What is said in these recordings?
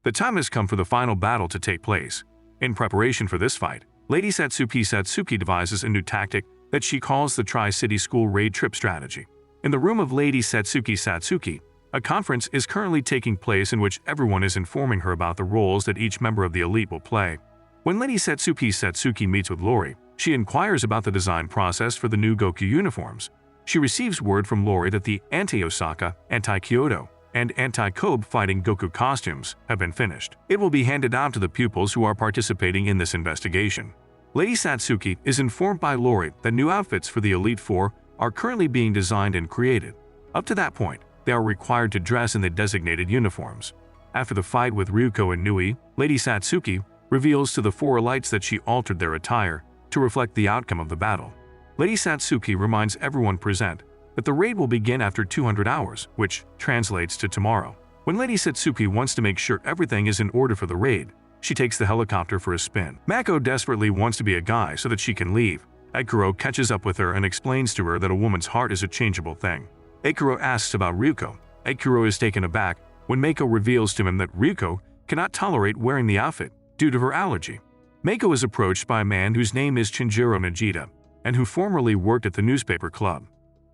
The time has come for the final battle to take place. In preparation for this fight, Lady Satsuki devises a new tactic that she calls the Tri-City School Raid Trip Strategy. In the room of Lady Satsuki, a conference is currently taking place in which everyone is informing her about the roles that each member of the elite will play. When Lady Satsuki meets with Lori, she inquires about the design process for the new Goku uniforms. She receives word from Lori that the anti-Osaka, anti-Kyoto, and anti-Kobe fighting Goku costumes have been finished. It will be handed out to the pupils who are participating in this investigation. Lady Satsuki is informed by Lori that new outfits for the Elite Four are currently being designed and created. Up to that point, they are required to dress in the designated uniforms. After the fight with Ryuko and Nui, Lady Satsuki reveals to the four elites that she altered their attire to reflect the outcome of the battle. Lady Satsuki reminds everyone present that the raid will begin after 200 hours, which translates to tomorrow. When Lady Satsuki wants to make sure everything is in order for the raid, she takes the helicopter for a spin. Mako desperately wants to be a guy so that she can leave. Aikuro catches up with her and explains to her that a woman's heart is a changeable thing. Aikuro asks about Ryuko. Aikuro is taken aback when Mako reveals to him that Ryuko cannot tolerate wearing the outfit due to her allergy. Mako is approached by a man whose name is Shinjiro Nagita and who formerly worked at the newspaper club.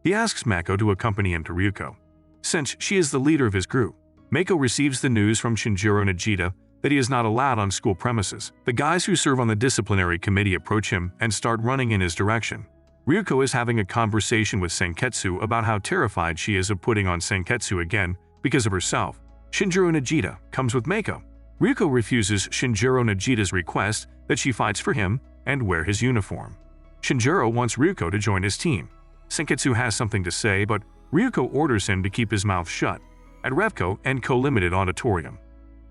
He asks Mako to accompany him to Ryuko, since she is the leader of his group. Mako receives the news from Shinjiro Nagita that he is not allowed on school premises. The guys who serve on the disciplinary committee approach him and start running in his direction. Ryuko is having a conversation with Senketsu about how terrified she is of putting on Senketsu again because of herself. Shinjiro Nagita comes with Mako. Ryuko refuses Shinjiro Nagita's request that she fights for him and wear his uniform. Shinjiro wants Ryuko to join his team. Senketsu has something to say, but Ryuko orders him to keep his mouth shut at Revco and Co. Limited Auditorium.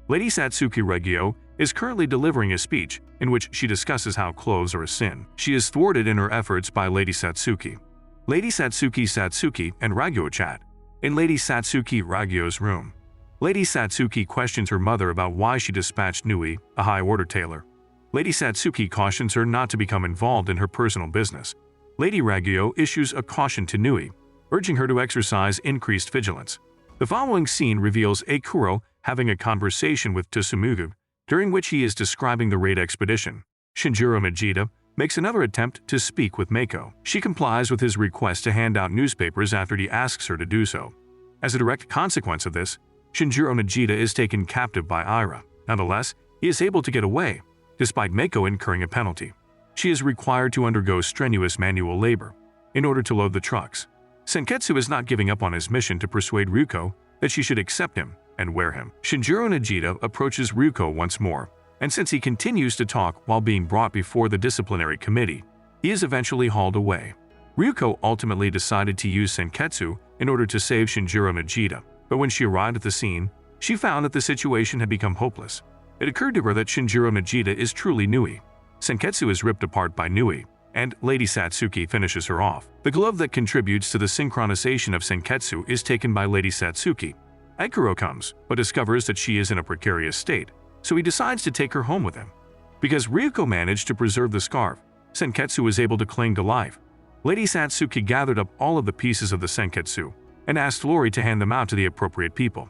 Lady Satsuki Regio is currently delivering a speech in which she discusses how clothes are a sin. She is thwarted in her efforts by Lady Satsuki. Lady Satsuki and Ragyo chat in Lady Satsuki Ragyo's room. Lady Satsuki questions her mother about why she dispatched Nui, a high-order tailor. Lady Satsuki cautions her not to become involved in her personal business. Lady Ragyo issues a caution to Nui, urging her to exercise increased vigilance. The following scene reveals Aikuro having a conversation with Tsumugu, during which he is describing the raid expedition. Shinjiro Nagita makes another attempt to speak with Mako. She complies with his request to hand out newspapers after he asks her to do so. As a direct consequence of this, Shinjiro Nagita is taken captive by Ira. Nonetheless, he is able to get away, despite Mako incurring a penalty. She is required to undergo strenuous manual labor in order to load the trucks. Senketsu is not giving up on his mission to persuade Ryuko that she should accept him and wear him. Shinjiro Nagita approaches Ryuko once more, and since he continues to talk while being brought before the disciplinary committee, he is eventually hauled away. Ryuko ultimately decided to use Senketsu in order to save Shinjiro Nagita, but when she arrived at the scene, she found that the situation had become hopeless. It occurred to her that Shinjiro Nagita is truly Nui. Senketsu is ripped apart by Nui, and Lady Satsuki finishes her off. The glove that contributes to the synchronization of Senketsu is taken by Lady Satsuki. Aikuro comes, but discovers that she is in a precarious state, so he decides to take her home with him. Because Ryuko managed to preserve the scarf, Senketsu was able to cling to life. Lady Satsuki gathered up all of the pieces of the Senketsu and asked Lori to hand them out to the appropriate people.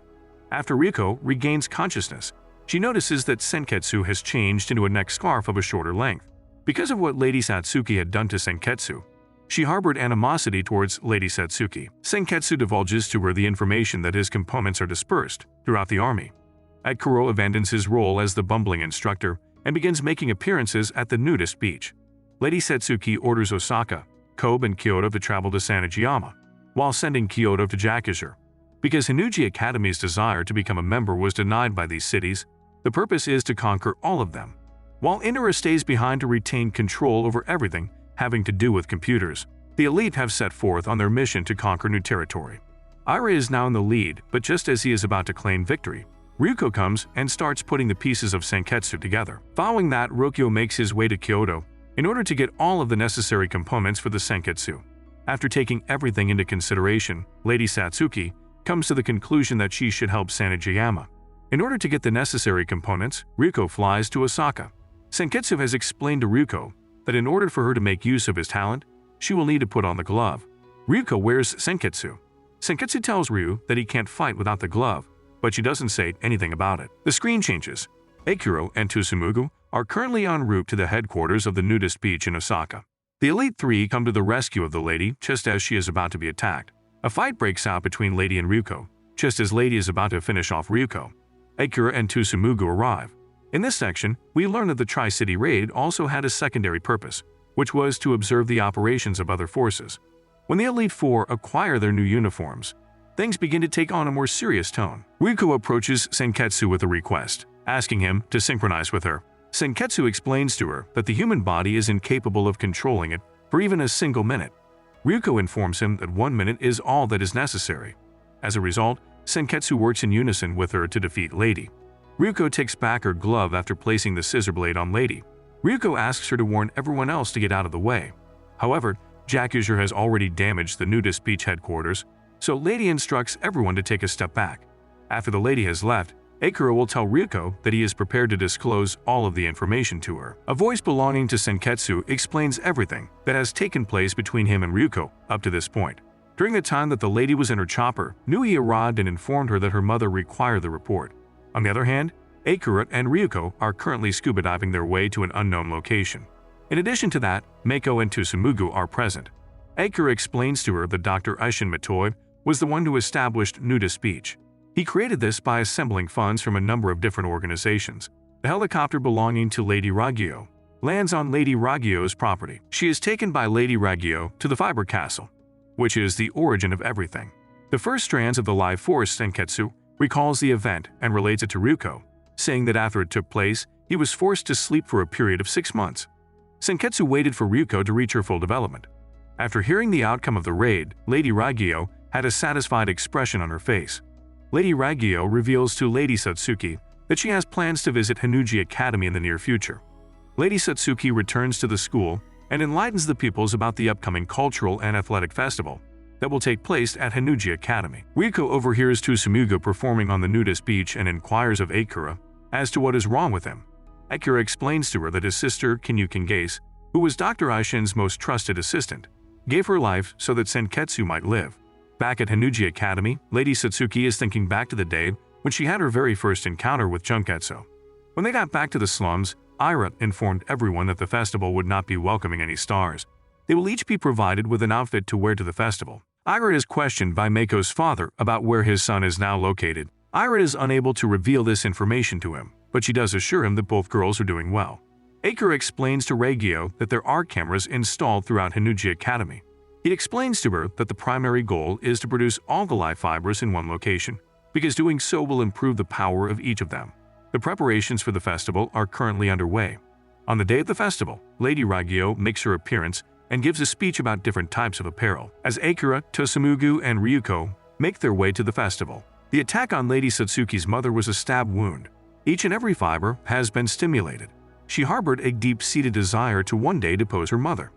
After Ryuko regains consciousness, she notices that Senketsu has changed into a neck scarf of a shorter length. Because of what Lady Satsuki had done to Senketsu, she harbored animosity towards Lady Satsuki. Senketsu divulges to her the information that his components are dispersed throughout the army. Aikuro abandons his role as the bumbling instructor and begins making appearances at the nudist beach. Lady Satsuki orders Osaka, Kobe, and Kyoto to travel to Sanejiyama, while sending Kyoto to Jakishire. Because Hinuji Academy's desire to become a member was denied by these cities, the purpose is to conquer all of them. While Inara stays behind to retain control over everything having to do with computers, the elite have set forth on their mission to conquer new territory. Ira is now in the lead, but just as he is about to claim victory, Ryuko comes and starts putting the pieces of Senketsu together. Following that, Rokyo makes his way to Kyoto in order to get all of the necessary components for the Senketsu. After taking everything into consideration, Lady Satsuki comes to the conclusion that she should help Sanejiyama. In order to get the necessary components, Ryuko flies to Osaka. Senketsu has explained to Ryuko that in order for her to make use of his talent, she will need to put on the glove. Ryuko wears Senketsu. Senketsu tells Ryu that he can't fight without the glove, but but she doesn't say anything about it. The screen changes. Akira and Tsumugu are currently en route to the headquarters of the nudist beach in Osaka. The Elite Three come to the rescue of the lady just as she is about to be attacked. A fight breaks out between Lady and Ryuko, just as Lady is about to finish off Ryuko. Akira and Tsumugu arrive. In this section, we learn that the Tri-City raid also had a secondary purpose, which was to observe the operations of other forces. When the Elite Four acquire their new uniforms, things begin to take on a more serious tone. Ryuko approaches Senketsu with a request, asking him to synchronize with her. Senketsu explains to her that the human body is incapable of controlling it for even a single minute. Ryuko informs him that 1 minute is all that is necessary. As a result, Senketsu works in unison with her to defeat Lady. Ryuko takes back her glove after placing the scissor blade on Lady. Ryuko asks her to warn everyone else to get out of the way. However, Jakuzer has already damaged the nudist beach headquarters, so Lady instructs everyone to take a step back. After the lady has left, Akira will tell Ryuko that he is prepared to disclose all of the information to her. A voice belonging to Senketsu explains everything that has taken place between him and Ryuko up to this point. During the time that the lady was in her chopper, Nui arrived and informed her that her mother required the report. On the other hand, Akira and Ryuko are currently scuba diving their way to an unknown location. In addition to that, Meiko and Tsumugu are present. Akira explains to her that Dr. Ishin Matoi was the one who established Nudist Beach. He created this by assembling funds from a number of different organizations. The helicopter belonging to Lady Raggio lands on Lady Raggio's property. She is taken by Lady Raggio to the Fiber Castle, which is the origin of everything. The first strands of the life force, Senketsu, recalls the event and relates it to Ryuko, saying that after it took place, he was forced to sleep for a period of 6 months. Senketsu waited for Ryuko to reach her full development. After hearing the outcome of the raid, Lady Raggio had a satisfied expression on her face. Lady Raggio reveals to Lady Satsuki that she has plans to visit Hanuji Academy in the near future. Lady Satsuki returns to the school and enlightens the pupils about the upcoming cultural and athletic festival that will take place at Hanuji Academy. Ryuko overhears Tsumugu performing on the nudist beach and inquires of Akira as to what is wrong with him. Akira explains to her that his sister, Kinyu Kingase, who was Dr. Aishin's most trusted assistant, gave her life so that Senketsu might live. Back at Hanuji Academy, Lady Satsuki is thinking back to the day when she had her very first encounter with Junketsu. When they got back to the slums, Ira informed everyone that the festival would not be welcoming any stars. They will each be provided with an outfit to wear to the festival. Ira is questioned by Meiko's father about where his son is now located. Ira is unable to reveal this information to him, but she does assure him that both girls are doing well. Akira explains to Reggio that there are cameras installed throughout Hanuji Academy. He explains to her that the primary goal is to produce all the life fibers in one location, because doing so will improve the power of each of them. The preparations for the festival are currently underway. On the day of the festival, Lady Raggio makes her appearance and gives a speech about different types of apparel. As Akira, Tsumugu, and Ryuko make their way to the festival, the attack on Lady Satsuki's mother was a stab wound. Each and every fiber has been stimulated. She harbored a deep-seated desire to one day depose her mother.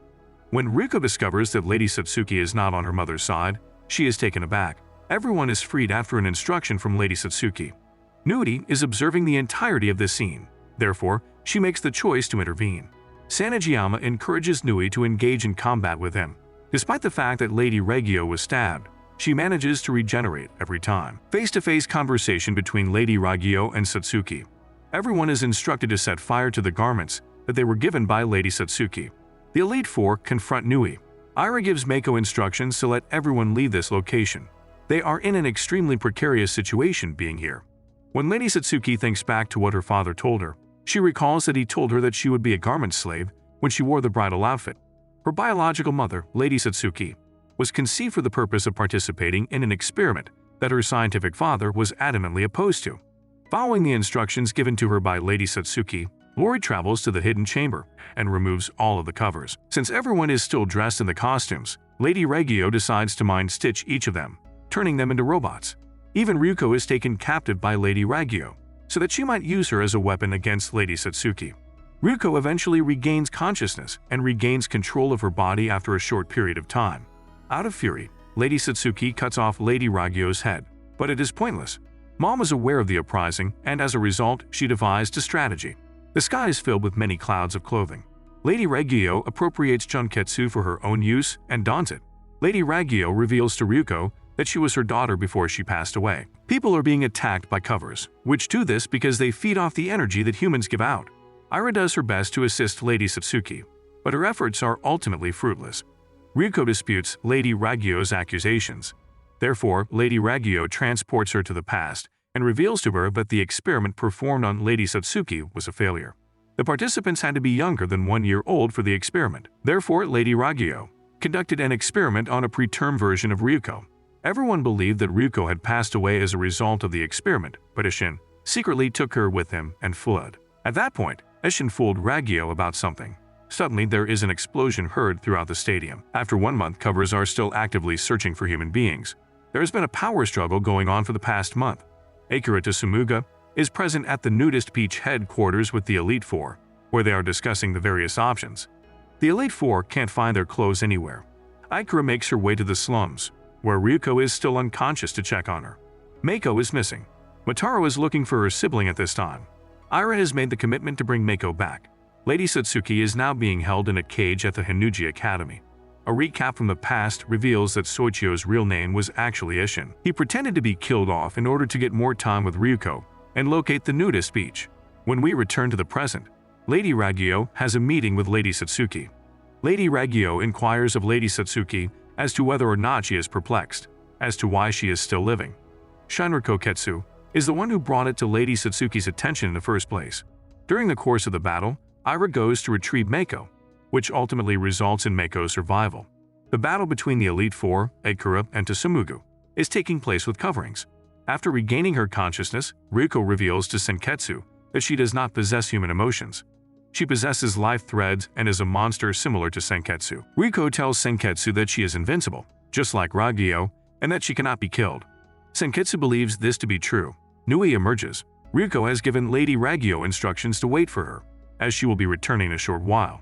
When Ryuko discovers that Lady Satsuki is not on her mother's side, she is taken aback. Everyone is freed after an instruction from Lady Satsuki. Nui is observing the entirety of this scene. Therefore, she makes the choice to intervene. Sanagiyama encourages Nui to engage in combat with him. Despite the fact that Lady Reggio was stabbed, she manages to regenerate every time. Face-to-face conversation between Lady Raggio and Satsuki. Everyone is instructed to set fire to the garments that they were given by Lady Satsuki. The Elite Four confront Nui. Ira gives Meiko instructions to let everyone leave this location. They are in an extremely precarious situation being here. When Lady Satsuki thinks back to what her father told her, she recalls that he told her that she would be a garment slave when she wore the bridal outfit. Her biological mother, Lady Satsuki, was conceived for the purpose of participating in an experiment that her scientific father was adamantly opposed to. Following the instructions given to her by Lady Satsuki, Lori travels to the hidden chamber and removes all of the covers. Since everyone is still dressed in the costumes, Lady Reggio decides to mind-stitch each of them, turning them into robots. Even Ryuko is taken captive by Lady Raggio, so that she might use her as a weapon against Lady Satsuki. Ryuko eventually regains consciousness and regains control of her body after a short period of time. Out of fury, Lady Satsuki cuts off Lady Raggio's head, but it is pointless. Mom is aware of the uprising, and as a result, she devised a strategy. The sky is filled with many clouds of clothing. Lady Reggio appropriates Junketsu for her own use and dons it. Lady Raggio reveals to Ryuko that she was her daughter before she passed away. People are being attacked by covers, which do this because they feed off the energy that humans give out. Ira does her best to assist Lady Satsuki, but her efforts are ultimately fruitless. Ryuko disputes Lady Ragyo's accusations. Therefore, Lady Ragyo transports her to the past and reveals to her that the experiment performed on Lady Satsuki was a failure. The participants had to be younger than 1 year old for the experiment. Therefore, Lady Ragyo conducted an experiment on a preterm version of Ryuko. Everyone believed that Ryuko had passed away as a result of the experiment, but Ishin secretly took her with him and fled. At that point, Ishin fooled Ragyo about something. Suddenly, there is an explosion heard throughout the stadium. After 1 month, covers are still actively searching for human beings. There has been a power struggle going on for the past month. Akira Tsumuga is present at the Nudist Peach headquarters with the Elite Four, where they are discussing the various options. The Elite Four can't find their clothes anywhere. Akira makes her way to the slums, where Ryuko is still unconscious, to check on her. Meiko is missing. Motaro is looking for her sibling at this time. Ira has made the commitment to bring Meiko back. Lady Satsuki is now being held in a cage at the Hinuji Academy. A recap from the past reveals that Soichio's real name was actually Ishin. He pretended to be killed off in order to get more time with Ryuko and locate the Nudist Beach. When we return to the present, Lady Ragyo has a meeting with Lady Satsuki. Lady Ragyo inquires of Lady Satsuki as to whether or not she is perplexed, as to why she is still living. Shinriko Ketsu is the one who brought it to Lady Satsuki's attention in the first place. During the course of the battle, Ira goes to retrieve Meiko, which ultimately results in Meiko's survival. The battle between the Elite Four, Akira, and Tsumugu is taking place with coverings. After regaining her consciousness, Ryuko reveals to Senketsu that she does not possess human emotions. She possesses life threads and is a monster similar to Senketsu. Ryuko tells Senketsu that she is invincible, just like Ragyo, and that she cannot be killed. Senketsu believes this to be true. Nui emerges. Ryuko has given Lady Ragyo instructions to wait for her, as she will be returning in a short while.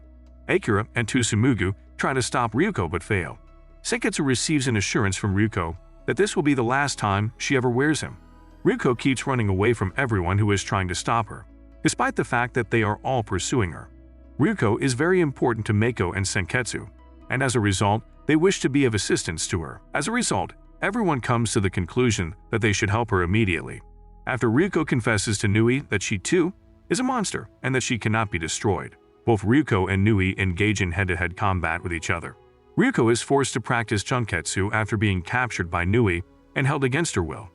Akira and Tsumugu try to stop Ryuko but fail. Senketsu receives an assurance from Ryuko that this will be the last time she ever wears him. Ryuko keeps running away from everyone who is trying to stop her, despite the fact that they are all pursuing her. Ryuko is very important to Meiko and Senketsu, and as a result, they wish to be of assistance to her. As a result, everyone comes to the conclusion that they should help her immediately. After Ryuko confesses to Nui that she too is a monster and that she cannot be destroyed, both Ryuko and Nui engage in head-to-head combat with each other. Ryuko is forced to practice junketsu after being captured by Nui and held against her will.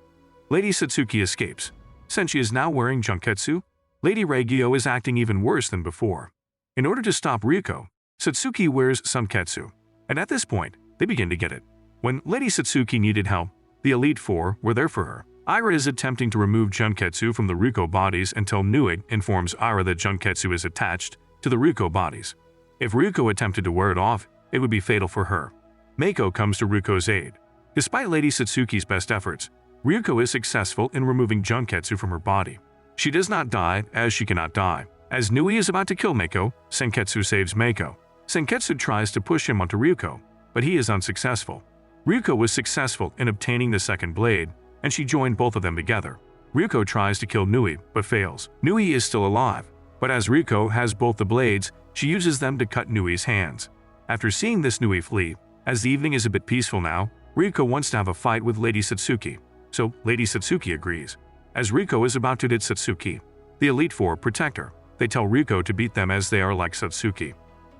Lady Satsuki escapes. Since she is now wearing junketsu, Lady Ragyo is acting even worse than before. In order to stop Ryuko, Satsuki wears Sumketsu, and at this point, they begin to get it. When Lady Satsuki needed help, the Elite Four were there for her. Ira is attempting to remove junketsu from the Ryuko bodies until Nui informs Ira that junketsu is attached to the Ryuko bodies. If Ryuko attempted to wear it off, it would be fatal for her. Meiko comes to Ryuko's aid. Despite Lady Satsuki's best efforts, Ryuko is successful in removing junketsu from her body. She does not die, as she cannot die. As Nui is about to kill Meiko, Senketsu saves Meiko. Senketsu tries to push him onto Ryuko, but he is unsuccessful. Ryuko was successful in obtaining the second blade, and she joined both of them together. Ryuko tries to kill Nui, but fails. Nui is still alive, but as Ryuko has both the blades, she uses them to cut Nui's hands. After seeing this, Nui flee. As the evening is a bit peaceful now, Ryuko wants to have a fight with Lady Satsuki, so Lady Satsuki agrees. As Ryuko is about to hit Satsuki, the Elite Four protect her. They tell Ryuko to beat them as they are like Satsuki.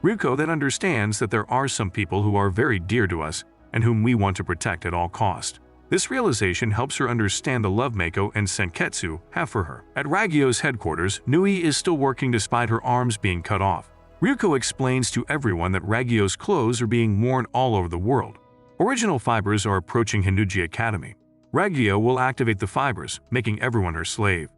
Ryuko then understands that there are some people who are very dear to us and whom we want to protect at all cost. This realization helps her understand the love Meiko and Senketsu have for her. At Ragyo's headquarters, Nui is still working despite her arms being cut off. Ryuko explains to everyone that Ragyo's clothes are being worn all over the world. Original fibers are approaching Hinuji Academy. Ragyo will activate the fibers, making everyone her slave.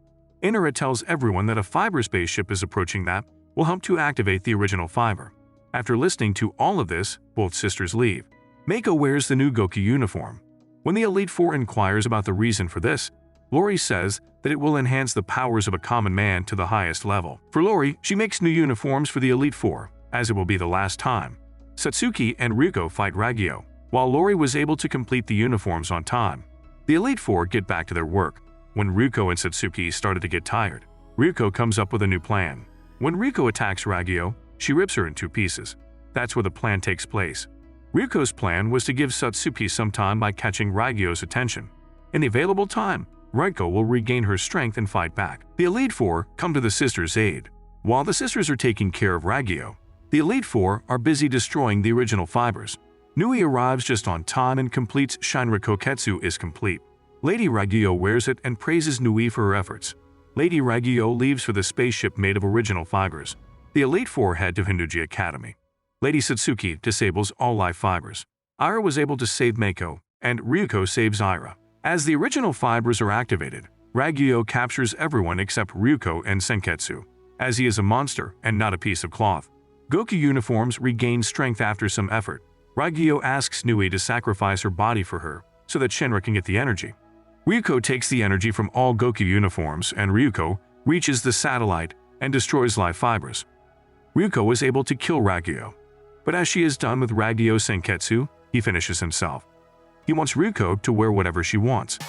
Inara tells everyone that a fiber spaceship is approaching that will help to activate the original fiber. After listening to all of this, both sisters leave. Meiko wears the new Goku uniform. When the Elite Four inquires about the reason for this, Lori says that it will enhance the powers of a common man to the highest level. For Lori, she makes new uniforms for the Elite Four, as it will be the last time. Satsuki and Ryuko fight Ragyo, while Lori was able to complete the uniforms on time. The Elite Four get back to their work. When Ryuko and Satsuki started to get tired, Ryuko comes up with a new plan. When Ryuko attacks Ragyo, she rips her in two pieces. That's where the plan takes place. Ryuko's plan was to give Satsuki some time by catching Ragyo's attention. In the available time, Ryuko will regain her strength and fight back. The Elite Four come to the sisters' aid. While the sisters are taking care of Ragyo, the Elite Four are busy destroying the original fibers. Nui arrives just on time and completes Shinra Koketsu is complete. Lady Ragyo wears it and praises Nui for her efforts. Lady Ragyo leaves for the spaceship made of original fibers. The Elite Four head to Hinduji Academy. Lady Satsuki disables all life fibers. Ira was able to save Meiko, and Ryuko saves Ira. As the original fibers are activated, Ragyo captures everyone except Ryuko and Senketsu, as he is a monster and not a piece of cloth. Goku uniforms regain strength after some effort. Ragyo asks Nui to sacrifice her body for her, so that Shinra can get the energy. Ryuko takes the energy from all Goku uniforms, and Ryuko reaches the satellite and destroys life fibers. Ryuko is able to kill Ragyo, but as she is done with Ragyo Senketsu, he finishes himself. He wants Ryuko to wear whatever she wants.